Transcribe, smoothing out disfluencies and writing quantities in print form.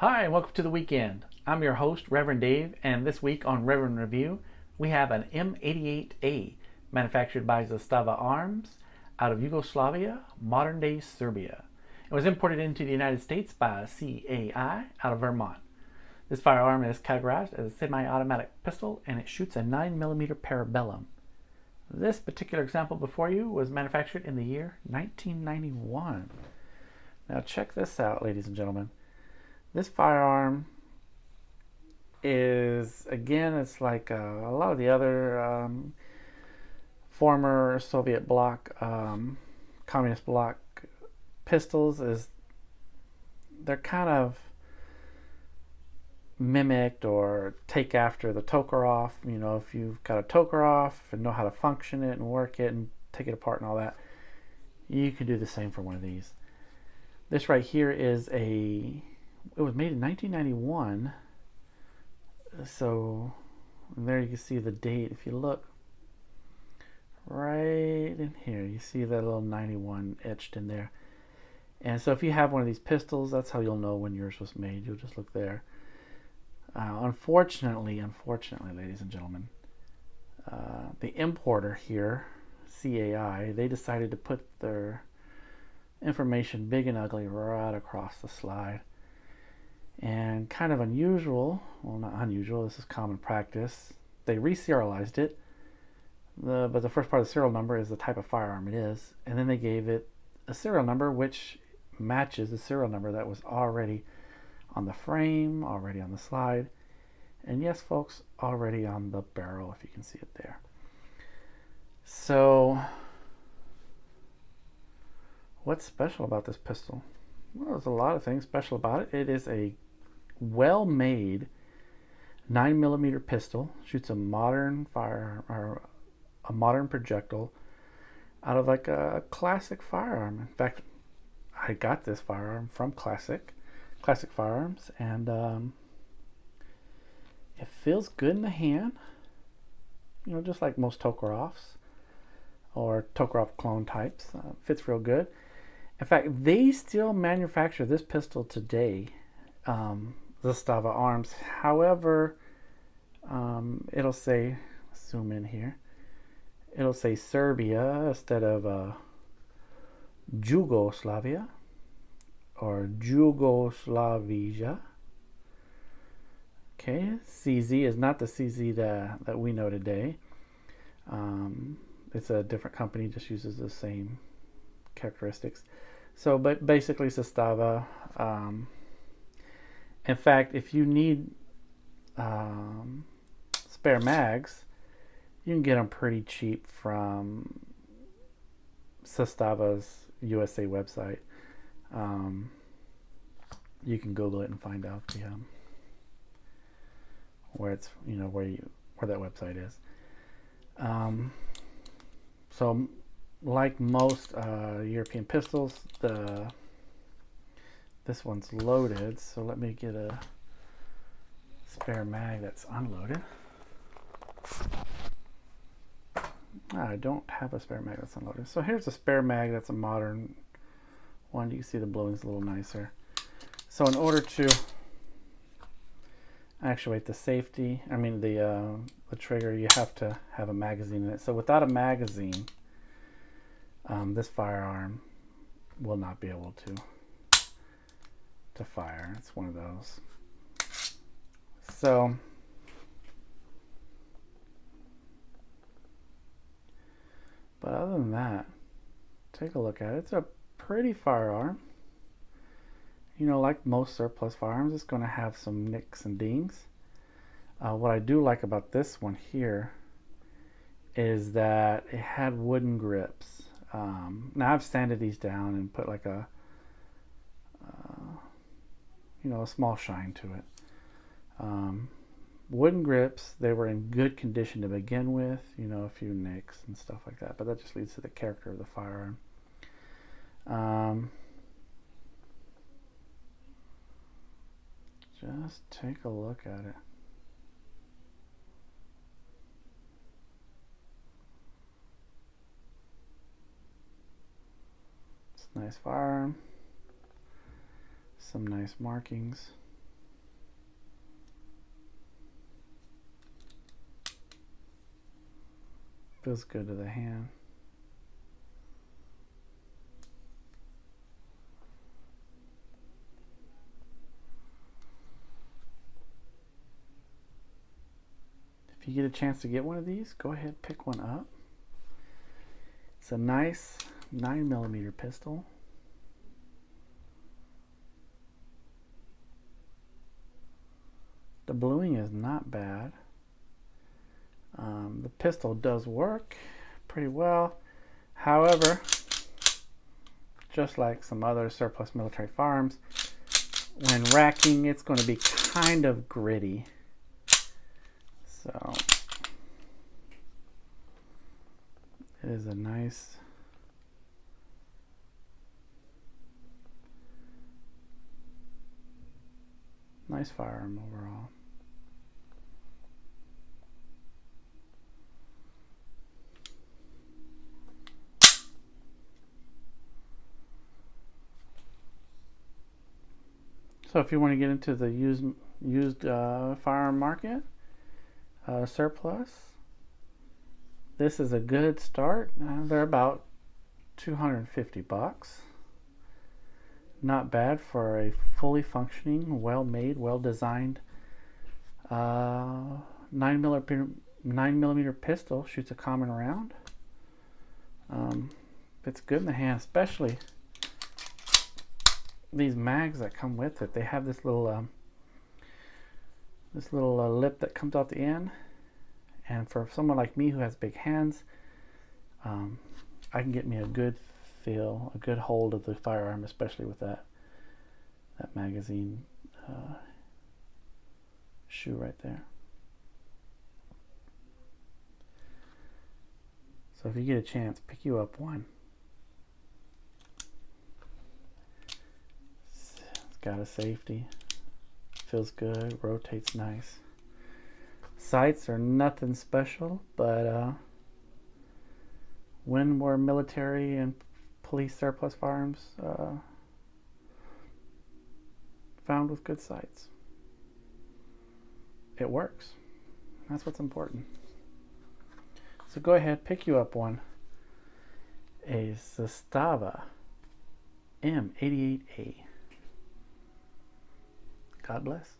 Hi, and welcome to the weekend. I'm your host, Reverend Dave, and this week on Reverend Review, we have an M88A manufactured by Zastava Arms out of Yugoslavia, modern-day Serbia. It was imported into the United States by CAI out of Vermont. This firearm is categorized as a semi-automatic pistol, and it shoots a 9mm parabellum. This particular example before you was manufactured in the year 1991. Now check this out, ladies and gentlemen. This firearm is, again, it's like a lot of the other former Soviet bloc, communist bloc pistols. They're kind of mimicked or take after the Tokarev. You know, if you've got a Tokarev and know how to function it and work it and take it apart and all that, you can do the same for one of these. This right here is it was made in 1991, so there you can see the date. If you look right in here, you see that little 91 etched in there. And so if you have one of these pistols, that's how you'll know when yours was made. You'll just look there. Unfortunately, ladies and gentlemen, the importer here, CAI, they decided to put their information big and ugly right across the slide. And kind of unusual, well, not unusual, this is common practice, they re-serialized it, but the first part of the serial number is the type of firearm it is, and then they gave it a serial number which matches the serial number that was already on the frame, already on the slide, and yes folks, already on the barrel, if you can see it there. So what's special about this pistol? Well, there's a lot of things special about it. It is a well-made 9mm pistol. Shoots a modern fire or a modern projectile out of like a classic firearm. In fact, I got this firearm from Classic Firearms, and it feels good in the hand. You know, just like most Tokarevs or Tokarev clone types. Fits real good. In fact, they still manufacture this pistol today, Zastava Arms. However, it'll say, zoom in here, it'll say Serbia instead of Yugoslavia or Yugoslavia. Okay, CZ is not the CZ that we know today. It's a different company, just uses the same characteristics. So, but basically Zastava. In fact, if you need spare mags, you can get them pretty cheap from Zastava's USA website. You can Google it and find out the where it's, you know, where that website is. So like most European pistols, this one's loaded, so let me get a spare mag that's unloaded. I don't have a spare mag that's unloaded. So here's a spare mag that's a modern one. You can see the blowing's a little nicer. So in order to actuate the safety, the trigger, you have to have a magazine in it. So without a magazine, this firearm will not be able to fire. It's one of those. So but other than that, take a look at it. It's a pretty firearm. You know, like most surplus firearms, it's going to have some nicks and dings. What I do like about this one here is that it had wooden grips. Now I've sanded these down and put like a a small shine to it. Wooden grips, they were in good condition to begin with, you know, a few nicks and stuff like that, but that just leads to the character of the firearm. Just take a look at it. It's a nice firearm. Some nice markings. Feels good to the hand. If you get a chance to get one of these, go ahead, pick one up. It's a nice 9mm pistol. The bluing is not bad. The pistol does work pretty well. However, just like some other surplus military firearms, when racking, it's going to be kind of gritty. So it is a nice firearm overall. So if you want to get into the used firearm market, surplus, this is a good start. They're about $250. Not bad for a fully functioning, well-made, well-designed 9mm pistol. Shoots a common round. It's good in the hand, especially these mags that come with it. They have this little lip that comes out the end, and for someone like me who has big hands, I can get me a good feel, a good hold of the firearm, especially with that magazine shoe right there. So if you get a chance, pick you up one. It's got a safety, feels good, rotates nice. Sights are nothing special, but when we're military and police surplus firearms, found with good sights, it works. That's what's important. So go ahead, pick you up one. A Zastava M88A. God bless.